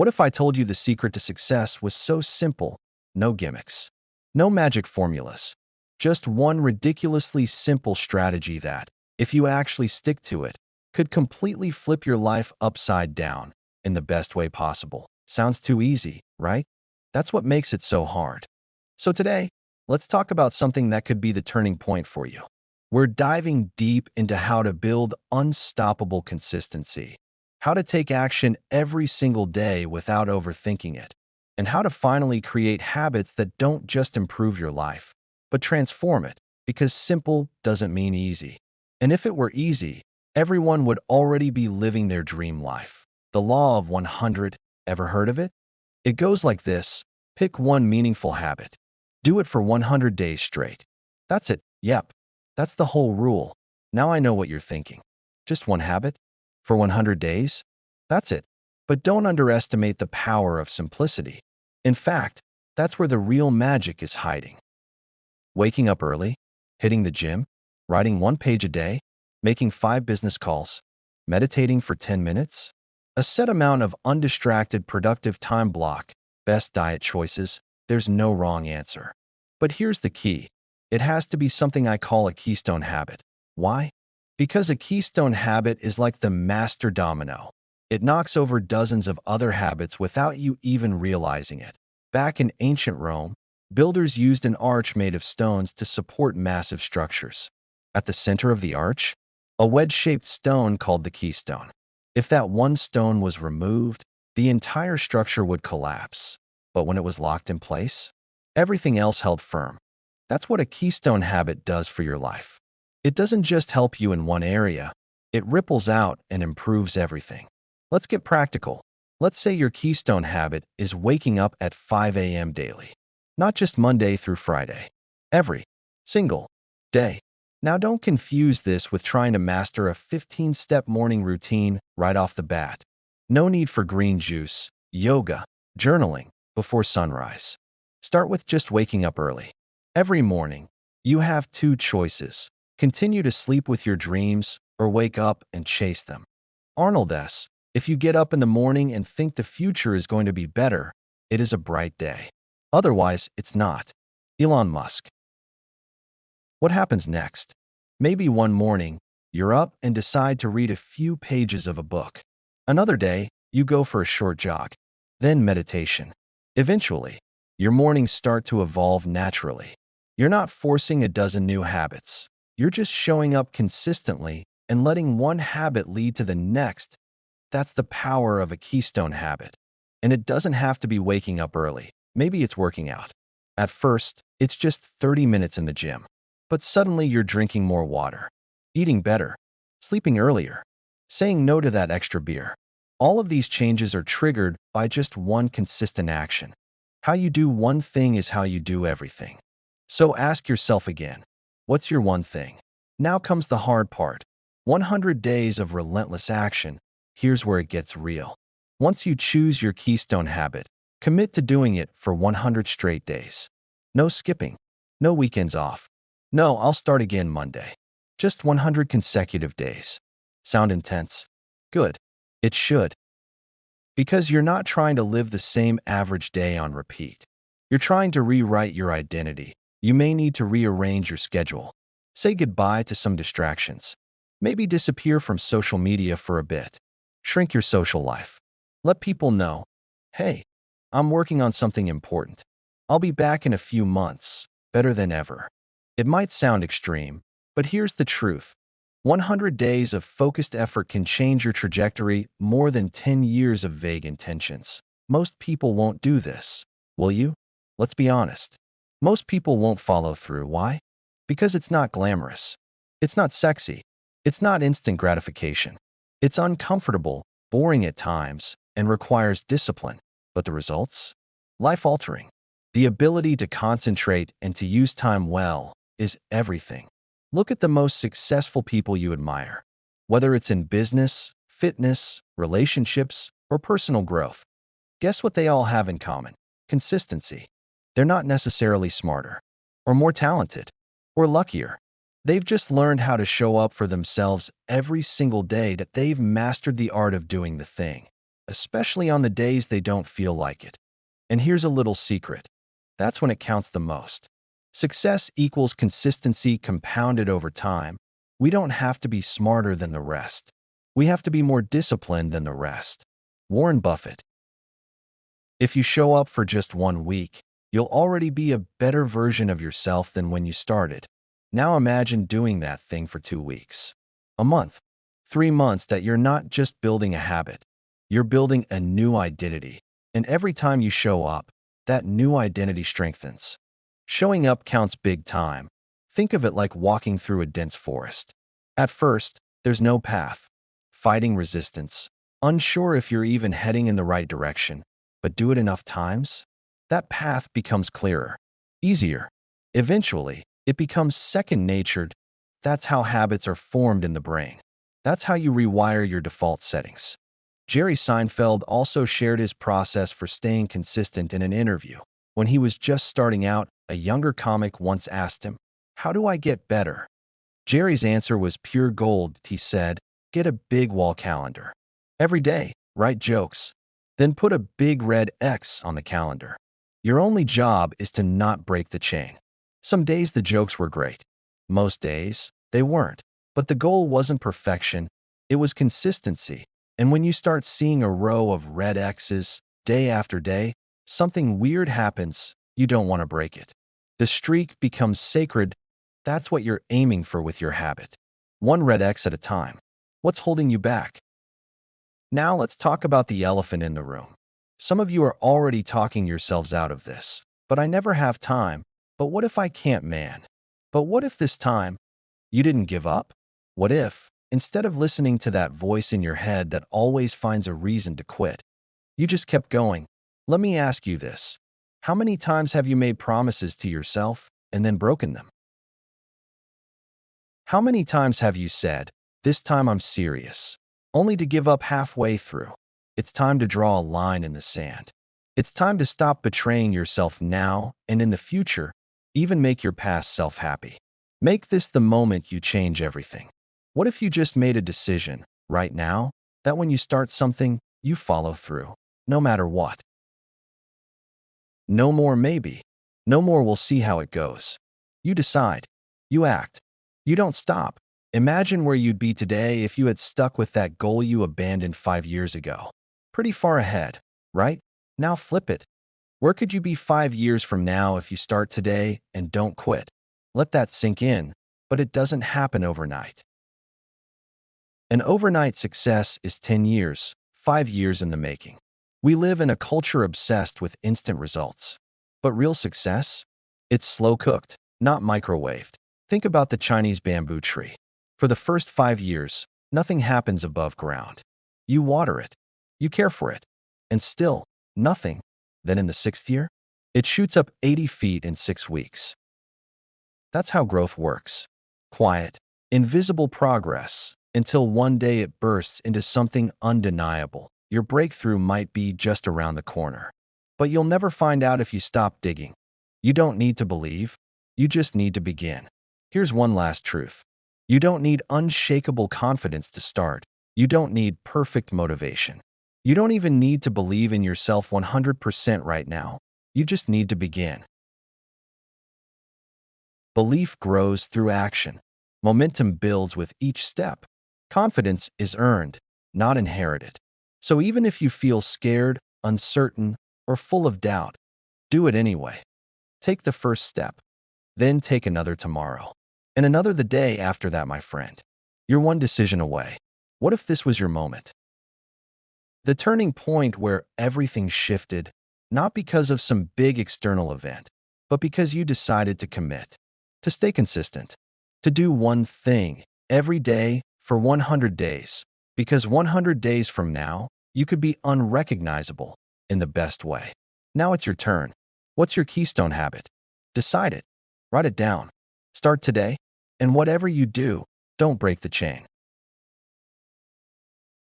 What if I told you the secret to success was so simple? No gimmicks, no magic formulas, just one ridiculously simple strategy that, if you actually stick to it, could completely flip your life upside down in the best way possible. Sounds too easy, right? That's what makes it so hard. So today, let's talk about something that could be the turning point for you. We're diving deep into how to build unstoppable consistency, how to take action every single day without overthinking it, and how to finally create habits that don't just improve your life, but transform it, because simple doesn't mean easy. And if it were easy, everyone would already be living their dream life. The law of 100, ever heard of it? It goes like this: pick one meaningful habit. Do it for 100 days straight. That's it. Yep. That's the whole rule. Now I know what you're thinking. Just one habit? For 100 days? That's it. But don't underestimate the power of simplicity. In fact, that's where the real magic is hiding. Waking up early, hitting the gym, writing 1 page a day, making 5 business calls, meditating for 10 minutes, a set amount of undistracted, productive time block, best diet choices. There's no wrong answer. But here's the key. It has to be something I call a keystone habit. Why? Because a keystone habit is like the master domino. It knocks over dozens of other habits without you even realizing it. Back in ancient Rome, builders used an arch made of stones to support massive structures. At the center of the arch, a wedge-shaped stone called the keystone. If that one stone was removed, the entire structure would collapse. But when it was locked in place, everything else held firm. That's what a keystone habit does for your life. It doesn't just help you in one area, it ripples out and improves everything. Let's get practical. Let's say your keystone habit is waking up at 5 a.m. daily, not just Monday through Friday, every single day. Now don't confuse this with trying to master a 15-step morning routine right off the bat. No need for green juice, yoga, journaling before sunrise. Start with just waking up early. Every morning, you have two choices: continue to sleep with your dreams or wake up and chase them. Arnold S. If you get up in the morning and think the future is going to be better, it is a bright day. Otherwise, it's not. Elon Musk. What happens next? Maybe one morning, you're up and decide to read a few pages of a book. Another day, you go for a short jog. Then meditation. Eventually, your mornings start to evolve naturally. You're not forcing a dozen new habits. You're just showing up consistently and letting one habit lead to the next. That's the power of a keystone habit. And it doesn't have to be waking up early. Maybe it's working out. At first, it's just 30 minutes in the gym. But suddenly you're drinking more water, eating better, sleeping earlier, saying no to that extra beer. All of these changes are triggered by just one consistent action. How you do one thing is how you do everything. So ask yourself again, what's your one thing? Now comes the hard part. 100 days of relentless action. Here's where it gets real. Once you choose your keystone habit, commit to doing it for 100 straight days. No skipping, no weekends off. No, I'll start again Monday. Just 100 consecutive days. Sound intense? Good. It should. Because you're not trying to live the same average day on repeat. You're trying to rewrite your identity. You may need to rearrange your schedule. Say goodbye to some distractions. Maybe disappear from social media for a bit. Shrink your social life. Let people know, hey, I'm working on something important. I'll be back in a few months, better than ever. It might sound extreme, but here's the truth. 100 days of focused effort can change your trajectory more than 10 years of vague intentions. Most people won't do this. Will you? Let's be honest. Most people won't follow through. Why? Because it's not glamorous. It's not sexy. It's not instant gratification. It's uncomfortable, boring at times, and requires discipline. But the results? Life-altering. The ability to concentrate and to use time well is everything. Look at the most successful people you admire. Whether it's in business, fitness, relationships, or personal growth. Guess what they all have in common? Consistency. They're not necessarily smarter, or more talented, or luckier. They've just learned how to show up for themselves every single day. That they've mastered the art of doing the thing. especially on the days they don't feel like it. And here's a little secret. That's when it counts the most. Success equals consistency compounded over time. We don't have to be smarter than the rest. We have to be more disciplined than the rest. Warren Buffett. If you show up for just 1 week, you'll already be a better version of yourself than when you started. Now imagine doing that thing for 2 weeks, a month, 3 months that you're not just building a habit, you're building a new identity. And every time you show up, that new identity strengthens. Showing up counts big time. Think of it like walking through a dense forest. At first, there's no path, fighting resistance, unsure if you're even heading in the right direction. But do it enough times, that path becomes clearer, easier. Eventually, it becomes second natured. That's how habits are formed in the brain. That's how you rewire your default settings. Jerry Seinfeld also shared his process for staying consistent in an interview. When he was just starting out, a younger comic once asked him, "How do I get better?" Jerry's answer was pure gold. He said, "Get a big wall calendar. Every day, write jokes. Then put a big red X on the calendar. Your only job is to not break the chain." Some days the jokes were great. Most days, they weren't. But the goal wasn't perfection, it was consistency. And when you start seeing a row of red X's day after day, something weird happens. You don't want to break it. The streak becomes sacred. That's what you're aiming for with your habit. One red X at a time. What's holding you back? Now let's talk about the elephant in the room. Some of you are already talking yourselves out of this. But I never have time. But what if I can't, man? But what if this time you didn't give up? What if, instead of listening to that voice in your head that always finds a reason to quit, you just kept going? Let me ask you this. How many times have you made promises to yourself and then broken them? How many times have you said, "This time I'm serious," only to give up halfway through? It's time to draw a line in the sand. It's time to stop betraying yourself now and in the future. Even make your past self happy. Make this the moment you change everything. What if you just made a decision right now that when you start something, you follow through, no matter what? No more maybe. No more we'll see how it goes. You decide. You act. You don't stop. Imagine where you'd be today if you had stuck with that goal you abandoned 5 years ago. Pretty far ahead, right? Now flip it. Where could you be 5 years from now if you start today and don't quit? Let that sink in, but it doesn't happen overnight. An overnight success is 10 years, 5 years in the making. We live in a culture obsessed with instant results. But real success? It's slow cooked, not microwaved. Think about the Chinese bamboo tree. For the first 5 years, nothing happens above ground. You water it, you care for it, and still, nothing. Then in the 6th year, it shoots up 80 feet in 6 weeks. That's how growth works. Quiet, invisible progress, until one day it bursts into something undeniable. Your breakthrough might be just around the corner. But you'll never find out if you stop digging. You don't need to believe. You just need to begin. Here's one last truth. You don't need unshakable confidence to start. You don't need perfect motivation. You don't even need to believe in yourself 100% right now. You just need to begin. Belief grows through action. Momentum builds with each step. Confidence is earned, not inherited. So even if you feel scared, uncertain, or full of doubt, do it anyway. Take the first step. Then take another tomorrow. And another the day after that, my friend. You're one decision away. What if this was your moment? The turning point where everything shifted, not because of some big external event, but because you decided to commit, to stay consistent, to do one thing every day for 100 days. Because 100 days from now, you could be unrecognizable in the best way. Now it's your turn. What's your keystone habit? Decide it. Write it down. Start today. And whatever you do, don't break the chain.